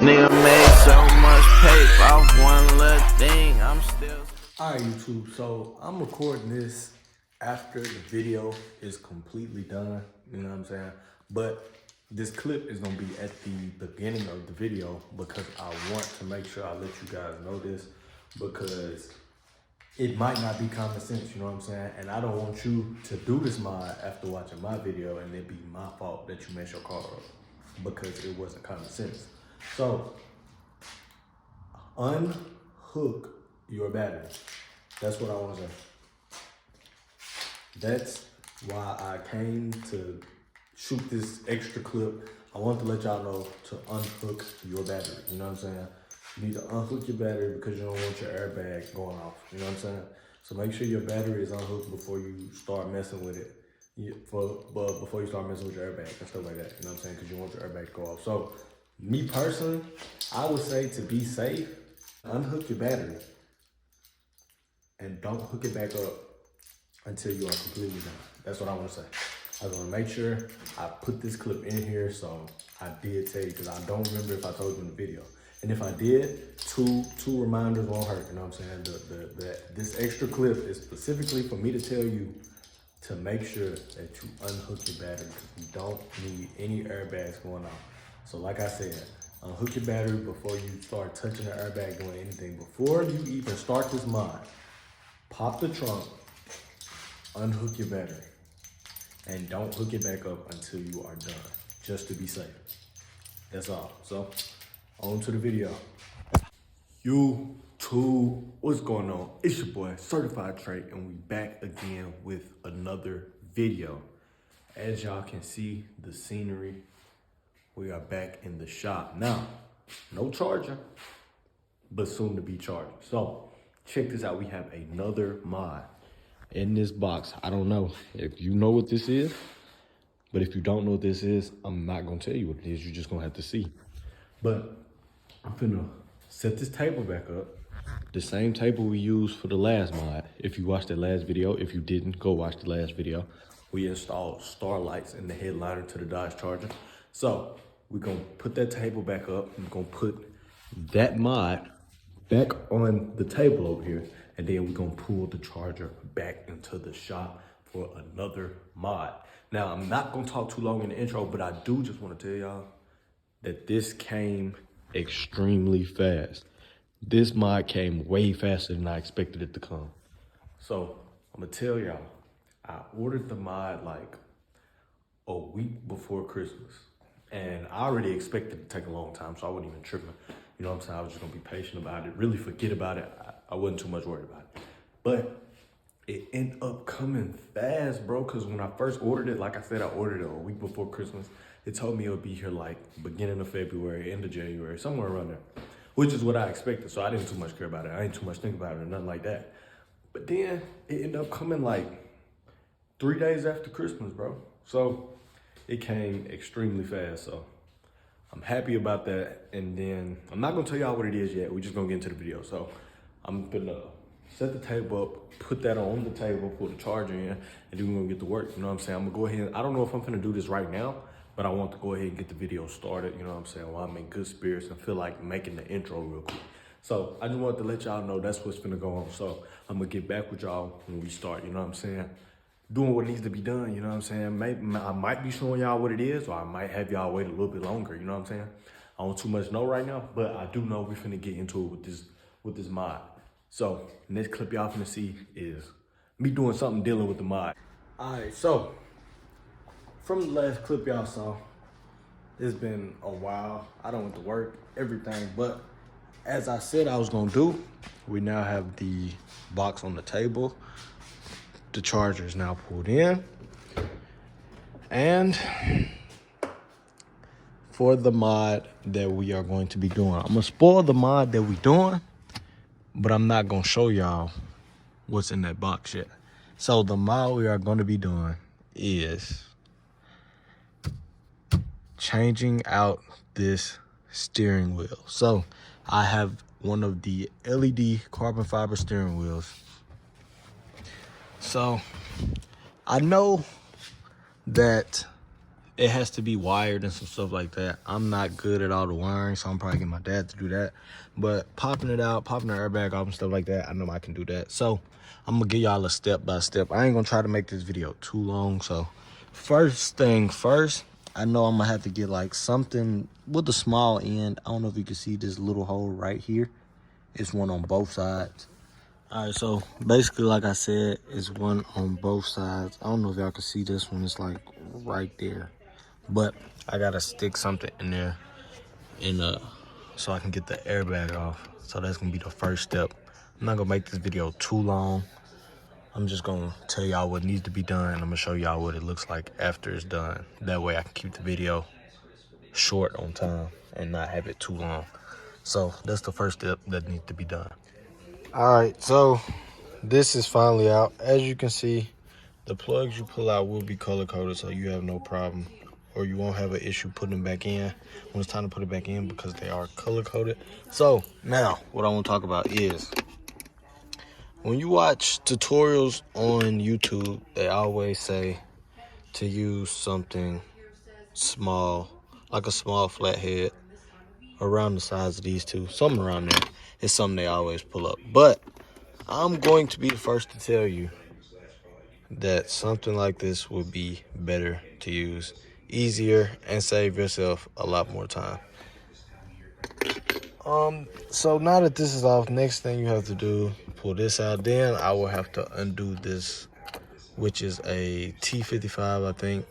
Nigga made so much paper off one little thing. I'm still. Alright, YouTube, so I'm recording this after the video is completely done, you know what I'm saying? But this clip is gonna be at the beginning of the video because I want to make sure I let you guys know this because it might not be common sense, you know what I'm saying? And I don't want you to do this mod after watching my video and it be my fault that you messed your car up because it wasn't common sense. So, unhook your battery. That's what I want to say. That's why I came to shoot this extra clip. I want to let y'all know to unhook your battery. You know what I'm saying? You need to unhook your battery because you don't want your airbag going off. You know what I'm saying? So make sure your battery is unhooked before you start messing with it. Before you start messing with your airbag and stuff like that. You know what I'm saying? Because you want your airbag to go off. So me personally, I would say to be safe, unhook your battery. And don't hook it back up until you are completely done. That's what I want to say. I want to make sure I put this clip in here, so I did tell you because I don't remember if I told you in the video. And if I did, two reminders won't hurt. You know what I'm saying? This extra clip is specifically for me to tell you to make sure that you unhook your battery because you don't need any airbags going on. So like I said, unhook your battery before you start touching the airbag, doing anything. Before you even start this mod, pop the trunk, unhook your battery, and don't hook it back up until you are done, just to be safe. That's all. So, on to the video. YouTube, what's going on? It's your boy, Certified Trey, and we back again with another video. As y'all can see, the scenery, we are back in the shop. Now, no charger, but soon to be charging. So, check this out. We have another mod in this box. I don't know if you know what this is, but if you don't know what this is, I'm not going to tell you what it is. You're just going to have to see. But I'm finna set this table back up. The same table we used for the last mod. If you watched the last video, if you didn't, go watch the last video. We installed starlights in the headliner to the Dodge Charger. So we're going to put that table back up. We're going to put that mod back on the table over here, and then we're gonna pull the charger back into the shop for another mod. Now, I'm not gonna talk too long in the intro, but I do just wanna tell y'all that this came extremely fast. This mod came way faster than I expected it to come. So, I'm gonna tell y'all, I ordered the mod like a week before Christmas. And I already expected it to take a long time, so I wasn't even tripping. You know what I'm saying? I was just gonna be patient about it, really forget about it. I wasn't too much worried about it. But it ended up coming fast, bro, because when I first ordered it, like I said, I ordered it a week before Christmas. It told me it would be here like beginning of February, end of January, somewhere around there, which is what I expected. So I didn't too much care about it. I didn't too much think about it or nothing like that. But then it ended up coming like 3 days after Christmas, bro. So it came extremely fast, so I'm happy about that. And then I'm not gonna tell y'all what it is yet. We're just gonna get into the video. So I'm gonna set the table up, put that on the table, put the charger in, and then we're gonna get to work. You know what I'm saying? I'm gonna go ahead. I don't know if I'm gonna do this right now, but I want to go ahead and get the video started. You know what I'm saying? While I'm in good spirits and feel like making the intro real quick. So I just wanted to let y'all know that's what's gonna go on. So I'm gonna get back with y'all when we start. You know what I'm saying? Doing what needs to be done, you know what I'm saying? Maybe I might be showing y'all what it is, or I might have y'all wait a little bit longer, you know what I'm saying? I don't too much know right now, but I do know we finna get into it with this mod. So, next clip y'all finna see is me doing something dealing with the mod. All right, so, from the last clip y'all saw, it's been a while. I done went to work, everything, but as I said I was gonna do, we now have the box on the table. The charger is now pulled in. And for the mod that we are going to be doing, I'm gonna spoil the mod that we doing, but I'm not gonna show y'all what's in that box yet. So the mod we are gonna be doing is changing out this steering wheel. So I have one of the LED carbon fiber steering wheels. So I know that it has to be wired and some stuff like that. I'm not good at all the wiring, so I'm probably getting my dad to do that. But popping it out, popping the airbag off and stuff like that, I know I can do that. So I'm gonna give y'all a step by step. I ain't gonna try to make this video too long. So first thing first, I know I'm gonna have to get like something with a small end. I don't know if you can see this little hole right here. It's one on both sides. All right, so basically, like I said, it's one on both sides. I don't know if y'all can see this one. It's like right there. But I gotta stick something in there so I can get the airbag off. So that's gonna be the first step. I'm not gonna make this video too long. I'm just gonna tell y'all what needs to be done. I'm gonna show y'all what it looks like after it's done. That way I can keep the video short on time and not have it too long. So that's the first step that needs to be done. All right, so this is finally out. As you can see, the plugs you pull out will be color coded, so you have no problem, or you won't have an issue putting them back in when it's time to put it back in because they are color coded. So now what I want to talk about is when you watch tutorials on YouTube, they always say to use something small, like a small flathead around the size of these two, something around there. It's something they always pull up. But I'm going to be the first to tell you that something like this would be better to use, easier, and save yourself a lot more time. So now that this is off, next thing you have to do, pull this out. Then I will have to undo this, which is a T55, I think.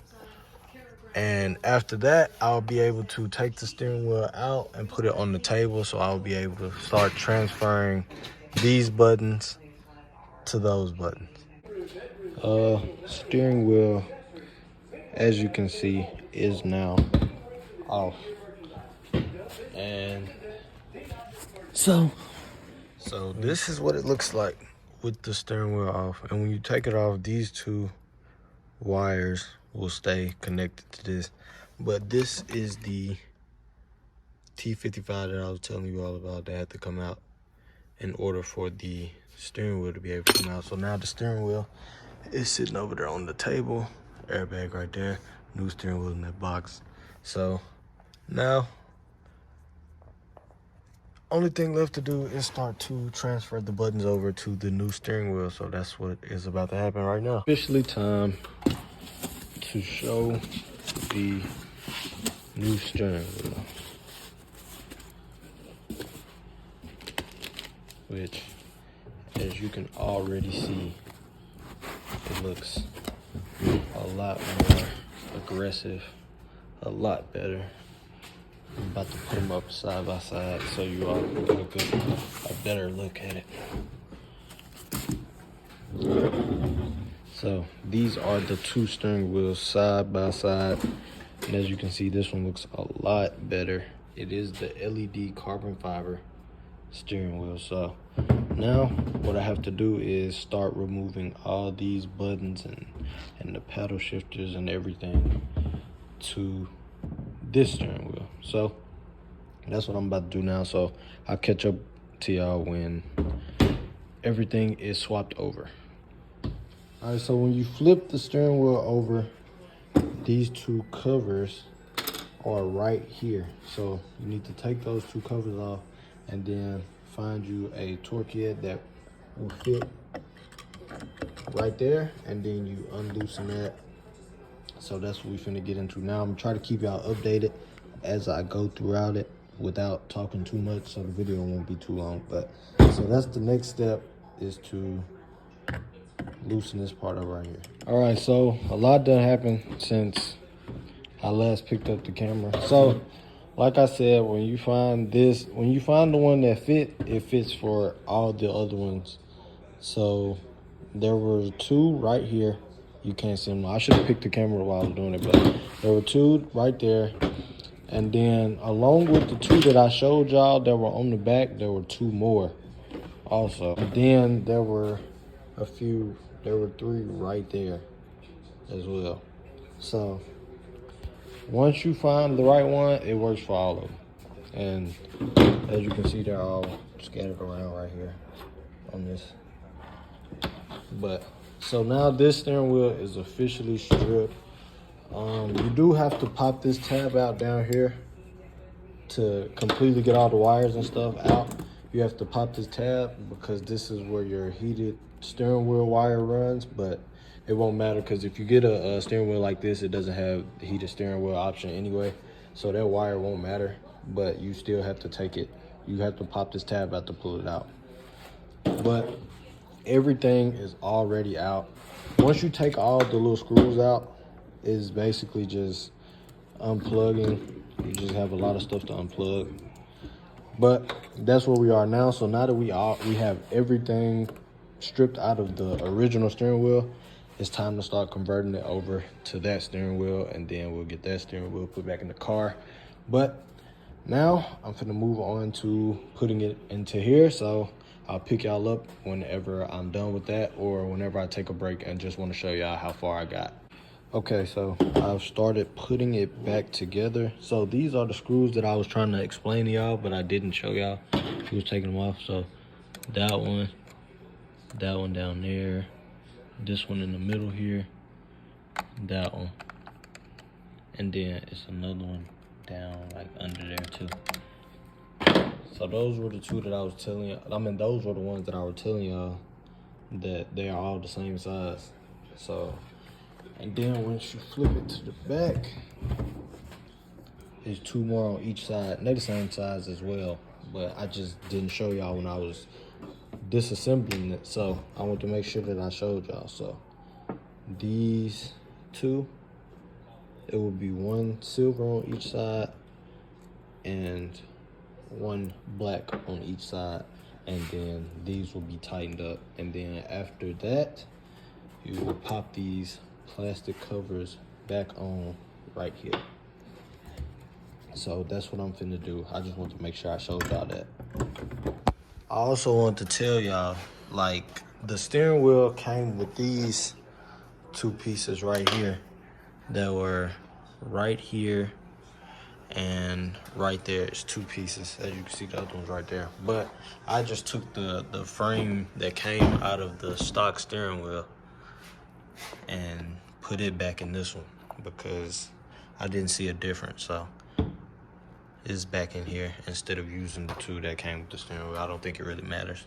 And after that, I'll be able to take the steering wheel out and put it on the table, so I'll be able to start transferring these buttons to those buttons. Steering wheel, as you can see, is now off. And so this is what it looks like with the steering wheel off. And when you take it off, these two wires will stay connected to this. But this is the T55 that I was telling you all about that had to come out in order for the steering wheel to be able to come out. So now the steering wheel is sitting over there on the table, airbag right there, new steering wheel in that box. So now only thing left to do is start to transfer the buttons over to the new steering wheel. So that's what is about to happen right now. Officially time to show the new steering wheel, which, as you can already see, it looks a lot more aggressive, a lot better. I'm about to put them up side by side so you all can get a better look at it. So these are the two steering wheels side by side. And as you can see, this one looks a lot better. It is the LED carbon fiber steering wheel. So now what I have to do is start removing all these buttons and the paddle shifters and everything to this steering wheel. So that's what I'm about to do now. So I'll catch up to y'all when everything is swapped over. All right, so when you flip the steering wheel over, these two covers are right here. So you need to take those two covers off and then find you a torque head that will fit right there, and then you unloosen that. So that's what we finna get into now. I'm gonna try to keep y'all updated as I go throughout it without talking too much, so the video won't be too long. But so that's the next step, is to loosen this part up right here. All right, so a lot done happened since I last picked up the camera. So like I said, when you find the one that it fits for all the other ones. So there were two right here. You can't see them. I should have picked the camera while I was doing it, but there were two right there. And then along with the two that I showed y'all that were on the back, there were two more also. And then there were three right there as well. So once you find the right one, it works for all of them. And as you can see, they're all scattered around right here on this. But so now this steering wheel is officially stripped. You do have to pop this tab out down here to completely get all the wires and stuff out. You have to pop this tab because this is where your heated steering wheel wire runs, but it won't matter because if you get a steering wheel like this, it doesn't have the heated steering wheel option anyway, so that wire won't matter, but you still have to take it. You have to pop this tab out to pull it out. But everything is already out. Once you take all the little screws out, it's basically just unplugging. You just have a lot of stuff to unplug. But that's where we are now. So now that we have everything stripped out of the original steering wheel, it's time to start converting it over to that steering wheel, and then we'll get that steering wheel put back in the car. But now I'm gonna move on to putting it into here. So I'll pick y'all up whenever I'm done with that, or whenever I take a break and just want to show y'all how far I got. Okay, so I've started putting it back together. So these are the screws that I was trying to explain to y'all, but I didn't show y'all. She was taking them off. So that one down there, this one in the middle here, that one, and then it's another one down like under there too. So those were the two that I was telling you. I mean, those were the ones that I was telling y'all that they are all the same size. So, and then once you flip it to the back, there's two more on each side. And they're the same size as well, but I just didn't show y'all when I was disassembling it. So I want to make sure that I showed y'all. So these two, it will be one silver on each side and one black on each side, and then these will be tightened up, and then after that you will pop these plastic covers back on right here. So that's what I'm finna do. I just want to make sure I showed y'all that. I also want to tell y'all, like, the steering wheel came with these two pieces right here that were right here and right there. It's two pieces, as you can see. The other one's right there, but I just took the frame that came out of the stock steering wheel and put it back in this one because I didn't see a difference. So it's back in here instead of using the two that came with the steering wheel. I don't think it really matters.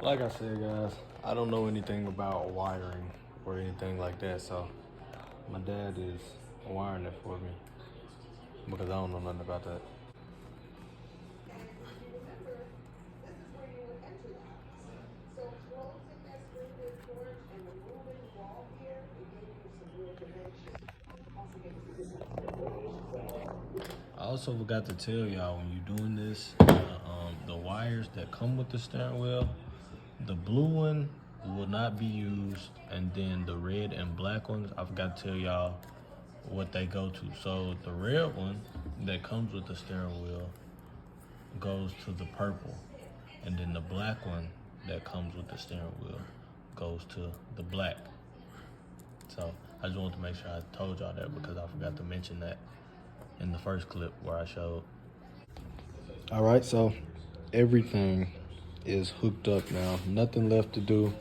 Like I said, guys, I don't know anything about wiring or anything like that, so my dad is wiring it for me because I don't know nothing about that. I also forgot to tell y'all, when you're doing this, the wires that come with the steering wheel, the blue one will not be used, and then the red and black ones, I forgot to tell y'all what they go to. So the red one that comes with the steering wheel goes to the purple, and then the black one that comes with the steering wheel goes to the black. So I just wanted to make sure I told y'all that because I forgot to mention that in the first clip where I showed. All right, so everything is hooked up now. Nothing left to do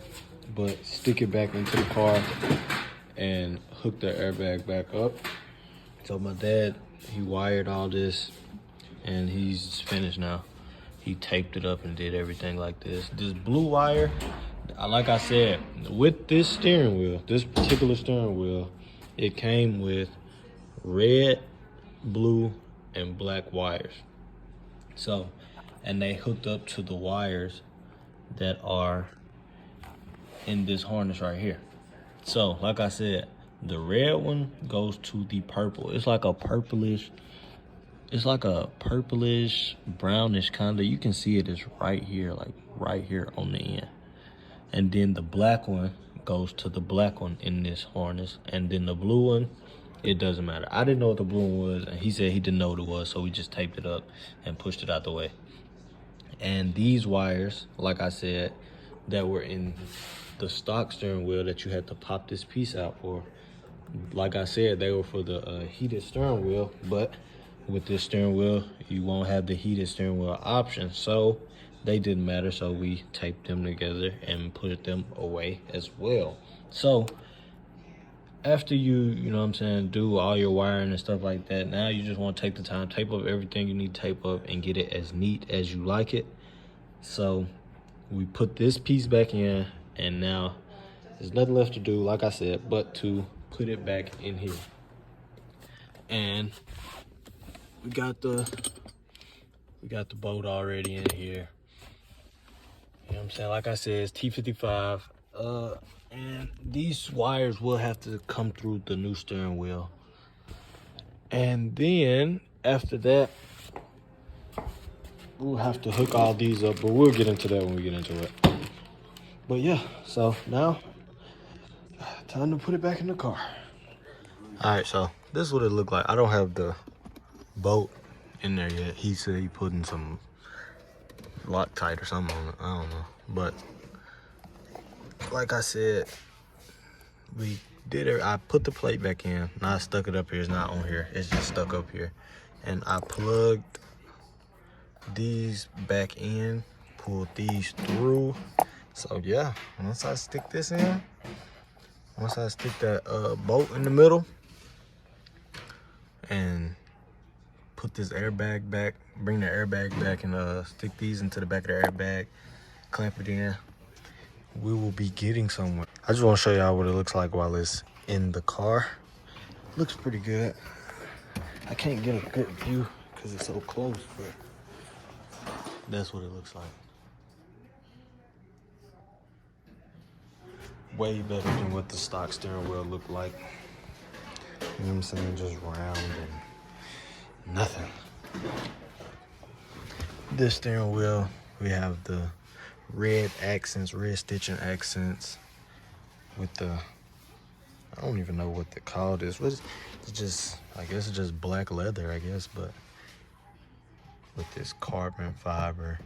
but stick it back into the car and hook the airbag back up. So my dad, he wired all this and he's finished now. He taped it up and did everything like this. This blue wire, like I said, with this steering wheel, this particular steering wheel, it came with red, blue, and black wires. So, and they hooked up to the wires that are in this harness right here. So, like I said, the red one goes to the purple. It's like a purplish, brownish kind of. You can see it is right here, like right here on the end. And then the black one goes to the black one in this harness. And then the blue one, it doesn't matter. I didn't know what the blue one was, and he said he didn't know what it was, so we just taped it up and pushed it out the way. And these wires, like I said, that were in the stock steering wheel that you had to pop this piece out for. Like I said, they were for the heated steering wheel, but with this steering wheel, you won't have the heated steering wheel option. So they didn't matter, so we taped them together and put them away as well. So after you know what I'm saying, do all your wiring and stuff like that, now you just want to take the time, tape up everything you need to tape up and get it as neat as you like it. So we put this piece back in, and now there's nothing left to do, like I said, but to put it back in here. And we got the bolt already in here. You know what I'm saying? Like I said, it's T55. And these wires will have to come through the new steering wheel. And then after that, we'll have to hook all these up, but we'll get into that when we get into it. But yeah, so now time to put it back in the car. All right, so this is what it looked like. I don't have the bolt in there yet. He said he putting some Loctite or something on it. I don't know, but like I said, we did it. I put the plate back in. Now I stuck it up here. It's not on here. It's just stuck up here. And I plugged these back in, pulled these through. So yeah, once I stick this in, once I stick that bolt in the middle and put this airbag back, bring the airbag back and stick these into the back of the airbag, clamp it in, we will be getting somewhere. I just want to show y'all what it looks like while it's in the car. Looks pretty good. I can't get a good view because it's so close, but that's what it looks like. Way better than what the stock steering wheel looked like. You know what I'm saying? Just round and nothing. This steering wheel, we have the red accents, red stitching accents with the, I don't even know what they call this. What is, it's just, I guess it's just black leather, I guess, but with this carbon fiber.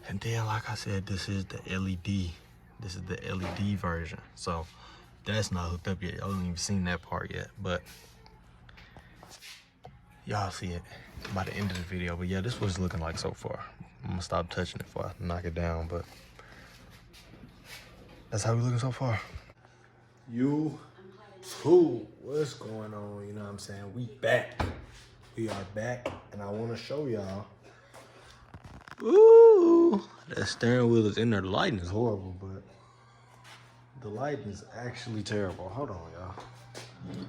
And then, like I said, this is the LED. This is the LED version. So that's not hooked up yet. Y'all haven't even seen that part yet, but y'all see it by the end of the video. But yeah, this is what it's looking like so far. I'm gonna stop touching it before I knock it down, but that's how we looking so far. You too, what's going on? You know what I'm saying? We back. We are back, and I want to show y'all. Ooh, that steering wheel is in there. The lighting is horrible, but the lighting is actually terrible. Hold on, y'all.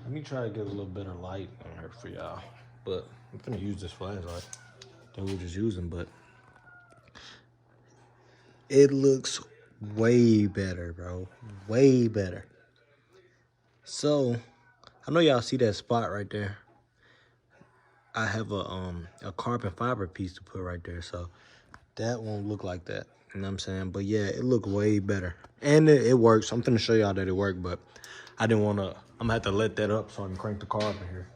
Let me try to get a little better light on here for y'all. But I'm gonna use this flashlight that we're just using, but it looks way better, bro. Way better. So, I know y'all see that spot right there. I have a carbon fiber piece to put right there, so that won't look like that. You know what I'm saying? But yeah, it looked way better. And it works. I'm gonna show y'all that it worked, but I didn't wanna, I'm gonna have to let that up so I can crank the car up in here.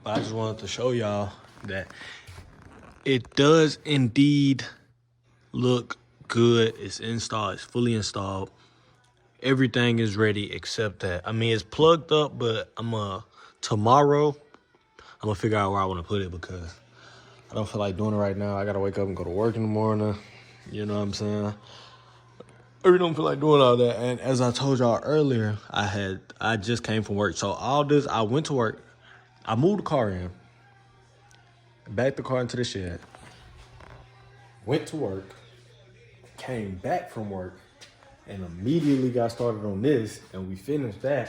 But I just wanted to show y'all that it does indeed look good. It's installed, it's fully installed. Everything is ready except that. I mean, it's plugged up, but tomorrow, I'm gonna figure out where I wanna put it because I don't feel like doing it right now. I gotta wake up and go to work in the morning. You know what I'm saying? I really don't feel like doing all that. And as I told y'all earlier, I just came from work. So all this, I went to work, I moved the car in, backed the car into the shed, went to work, came back from work, and immediately got started on this, and we finished that.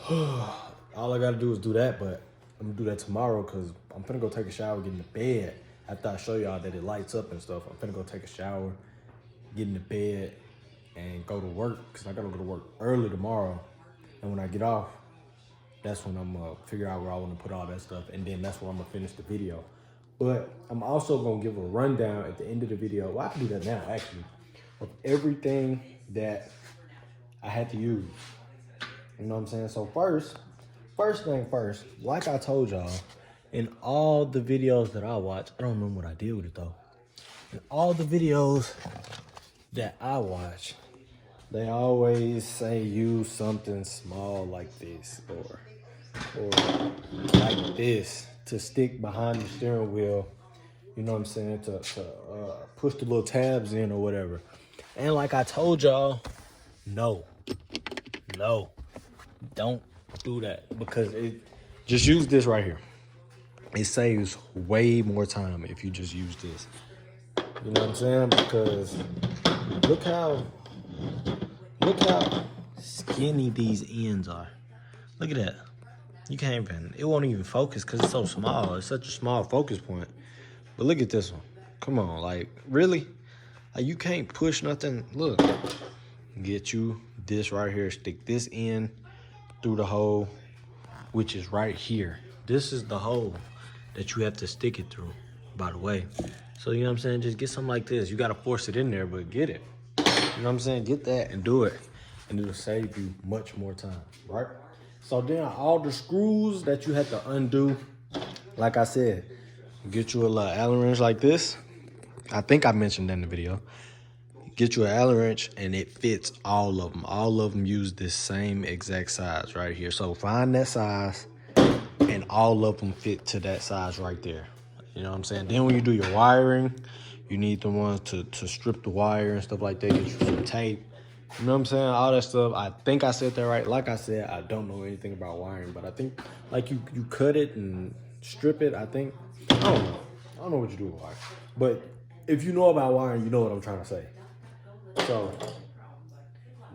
All I gotta do is do that, but I'm gonna do that tomorrow because I'm finna go take a shower, get in the bed. After I show y'all that it lights up and stuff, I'm finna go take a shower, get in the bed, and go to work because I gotta go to work early tomorrow. And when I get off, that's when I'm gonna figure out where I wanna put all that stuff, and then that's where I'm gonna finish the video. But I'm also gonna give a rundown at the end of the video. Well, I can do that now, actually, of everything that I had to use. You know what I'm saying? So first thing first, like I told y'all, in all the videos that I watch, I don't remember what I did with it though. All the videos that I watch, they always say use something small like this or like this to stick behind the steering wheel. You know what I'm saying? To push the little tabs in or whatever. And like I told y'all, no, don't do that, because just use this right here. It saves way more time if you just use this. You know what I'm saying? Because look how skinny these ends are. Look at that. You can't even, it won't even focus because it's so small. It's such a small focus point. But look at this one. Come on, like, really? Like, you can't push nothing. Look, get you this right here. Stick this in through the hole, which is right here. This is the hole that you have to stick it through, by the way. So, you know what I'm saying? Just get something like this. You got to force it in there, but get it. You know what I'm saying? Get that and do it. And it'll save you much more time, right? So then all the screws that you had to undo, like I said, get you a little Allen wrench like this. I think I mentioned that in the video. Get you an Allen wrench and it fits all of them. All of them use this same exact size right here. So find that size and all of them fit to that size right there. You know what I'm saying? Then when you do your wiring, you need the ones to strip the wire and stuff like that. Get you some tape. You know what I'm saying? All that stuff. I think I said that right. Like I said, I don't know anything about wiring, but I think like you cut it and strip it, I think. I don't know. I don't know what you do with wiring. But if you know about wiring, you know what I'm trying to say. So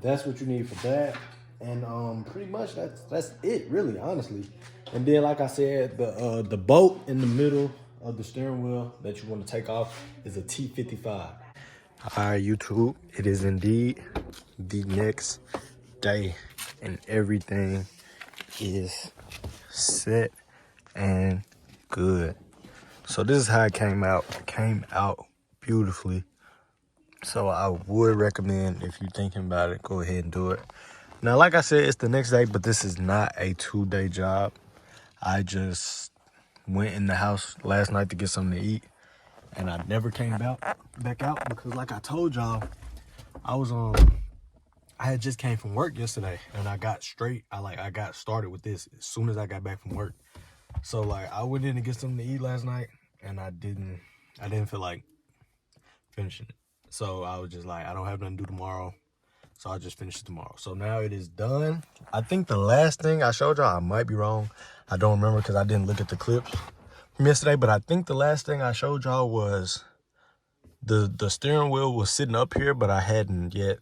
that's what you need for that. And pretty much that's it, really, honestly. And then like I said, the bolt in the middle of the steering wheel that you want to take off is a T55. All right, YouTube, it is indeed the next day and everything is set and good. So this is how it came out. It came out beautifully. So I would recommend, if you're thinking about it, go ahead and do it. Now, like I said, it's the next day, but this is not a 2-day job. I just went in the house last night to get something to eat, and I never came back out because, like I told y'all, I had just came from work yesterday, and I got started with this as soon as I got back from work. So like I went in to get something to eat last night, and I didn't feel like finishing it. So I was just like, I don't have nothing to do tomorrow, so I'll just finish it tomorrow. So now it is done. I think the last thing I showed y'all, I might be wrong. I don't remember because I didn't look at the clips from yesterday, but I think the last thing I showed y'all was the steering wheel was sitting up here, but I hadn't yet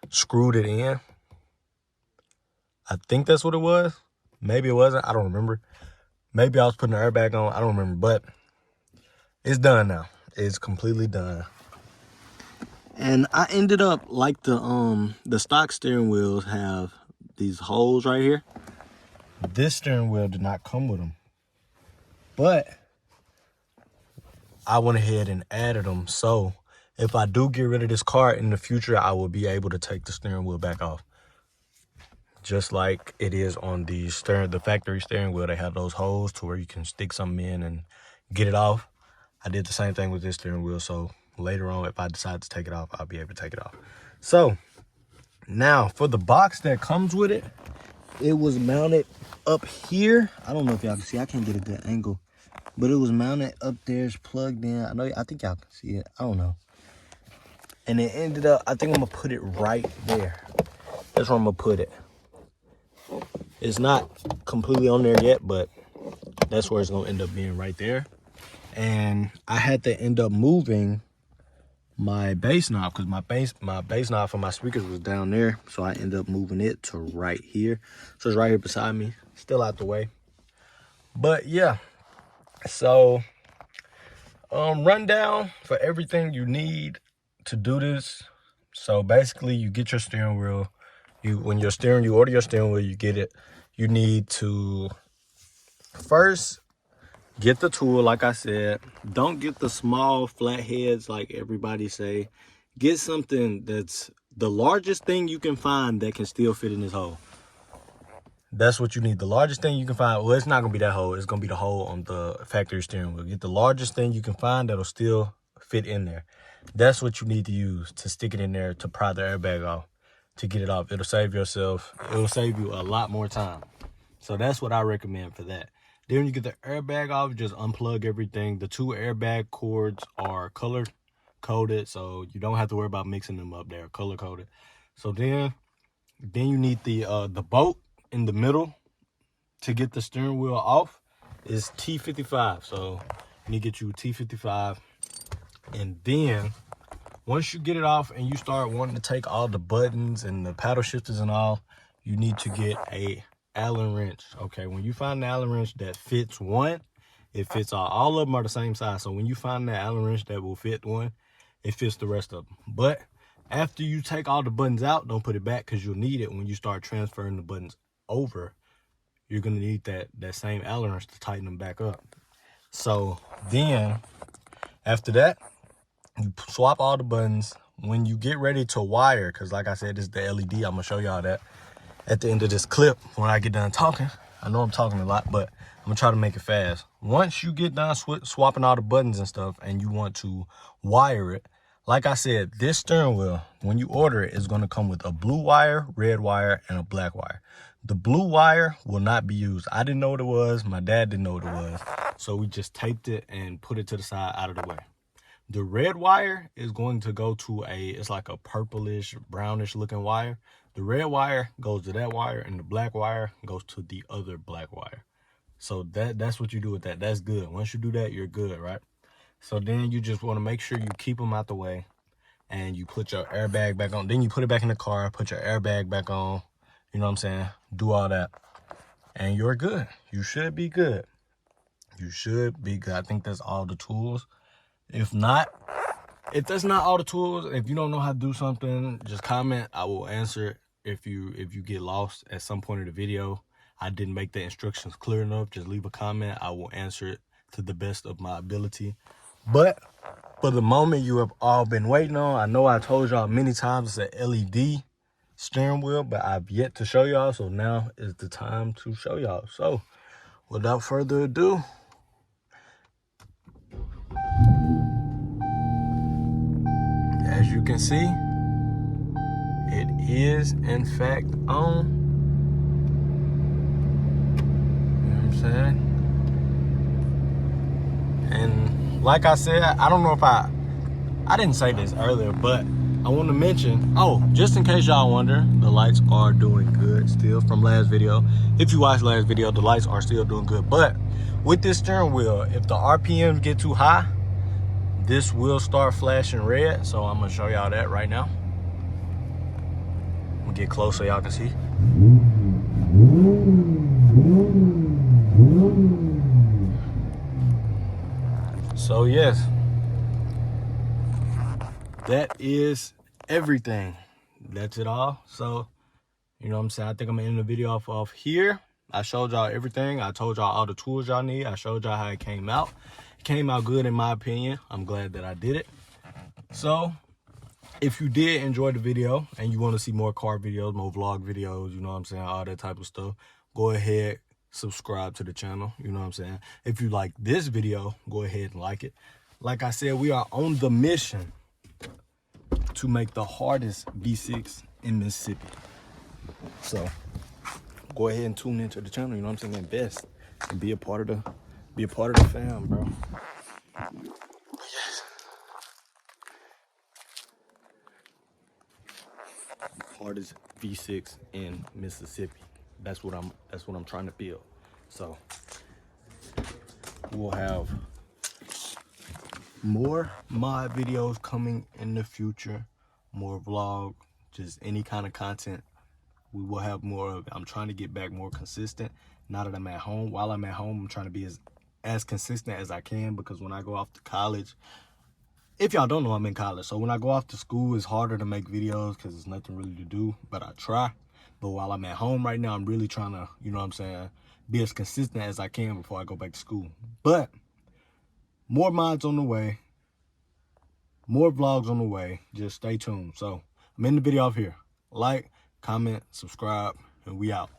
screwed it in. I think that's what it was. Maybe it wasn't. I don't remember. Maybe I was putting the airbag on. I don't remember, but it's done now. It's completely done. And I ended up, like the stock steering wheels have these holes right here. This steering wheel did not come with them, but I went ahead and added them. So if I do get rid of this car in the future, I will be able to take the steering wheel back off. Just like it is on the factory steering wheel, they have those holes to where you can stick something in and get it off. I did the same thing with this steering wheel, so later on, if I decide to take it off, I'll be able to take it off. So now for the box that comes with it, it was mounted up here. I don't know if y'all can see. I can't get a good angle, but it was mounted up there. It's plugged in. I think y'all can see it. I don't know. And it ended up, I think I'm gonna put it right there. That's where I'm gonna put it. It's not completely on there yet, but that's where it's gonna end up being, right there. And I had to end up moving my bass knob because my bass knob for my speakers was down there, so I ended up moving it to right here. So it's right here beside me, still out the way. But yeah, so rundown for everything you need to do this. So basically, you get your steering wheel. You order your steering wheel, you get it. You need to first get the tool, like I said. Don't get the small flat heads like everybody say. Get something that's the largest thing you can find that can still fit in this hole. That's what you need. The largest thing you can find. Well, it's not going to be that hole. It's going to be the hole on the factory steering wheel. Get the largest thing you can find that'll still fit in there. That's what you need to use to stick it in there to pry the airbag off, to get it off. It'll save you a lot more time. So that's what I recommend for that. Then when you get the airbag off, just unplug everything. The 2 airbag cords are color coded, so you don't have to worry about mixing them up. They're color coded. So then you need the bolt in the middle to get the steering wheel off is T55. So you need to get you T55. And then once you get it off and you start wanting to take all the buttons and the paddle shifters and all, you need to get a Allen wrench. Okay, when you find the Allen wrench that fits one, it fits all of them are the same size. So when you find that Allen wrench that will fit one, it fits the rest of them. But after you take all the buttons out, don't put it back, because you'll need it when you start transferring the buttons over. You're gonna need that same Allen wrench to tighten them back up. So then after that, you swap all the buttons. When you get ready to wire, because like I said, this is the LED, I'm gonna show y'all that at the end of this clip when I get done talking. I know I'm talking a lot, but I'm gonna try to make it fast. Once you get done swapping all the buttons and stuff and you want to wire it, like I said, this steering wheel, when you order it, is gonna come with a blue wire, red wire, and a black wire. The blue wire will not be used. I didn't know what it was. My dad didn't know what it was. So we just taped it and put it to the side out of the way. The red wire is going to go to it's like a purplish, brownish looking wire. The red wire goes to that wire, and the black wire goes to the other black wire. So that's what you do with that. That's good. Once you do that, you're good, right? So then you just want to make sure you keep them out the way, and you put your airbag back on. Then you put it back in the car, put your airbag back on. You know what I'm saying? Do all that, and you're good. You should be good. You should be good. I think that's all the tools. If that's not all the tools, if you don't know how to do something, just comment. I will answer it. If you get lost at some point of the video, I didn't make the instructions clear enough, just leave a comment. I will answer it to the best of my ability. But for the moment you have all been waiting on, I know I told y'all many times it's an LED steering wheel, but I've yet to show y'all. So now is the time to show y'all. So without further ado, as you can see, it is in fact on. You know what I'm saying? And like I said, I don't know if I didn't say this earlier, but I want to mention, just in case y'all wonder, the lights are doing good still from last video. If you watched last video, the lights are still doing good. But with this steering wheel, if the RPMs get too high, this will start flashing red. So I'm gonna show y'all that right now. I'm gonna get close so y'all can see. So yes, that is everything. That's it all. So, you know what I'm saying? I think I'm gonna end the video off here. I showed y'all everything. I told y'all all the tools y'all need. I showed y'all how it came out. It came out good in my opinion. I'm glad that I did it. So if you did enjoy the video and you want to see more car videos, more vlog videos, you know what I'm saying, all that type of stuff, go ahead, subscribe to the channel. You know what I'm saying? If you like this video, go ahead and like it. Like I said, we are on the mission to make the hardest V6 in Mississippi. So go ahead and tune into the channel, you know what I'm saying, invest and be a part of the fam, bro. Yes. Hardest V6 in Mississippi. That's what I'm trying to build. So we'll have more mod videos coming in the future, more vlog, just any kind of content. We will have more of it. I'm trying to get back more consistent now that I'm at home. While I'm at home, I'm trying to be as consistent as I can, because when I go off to college, if y'all don't know, I'm in college. So when I go off to school, it's harder to make videos because there's nothing really to do, but I try. But while I'm at home right now, I'm really trying to, you know what I'm saying, be as consistent as I can before I go back to school. But more mods on the way, more vlogs on the way. Just stay tuned. So I'm in the video off here. Like, comment, subscribe, and we out.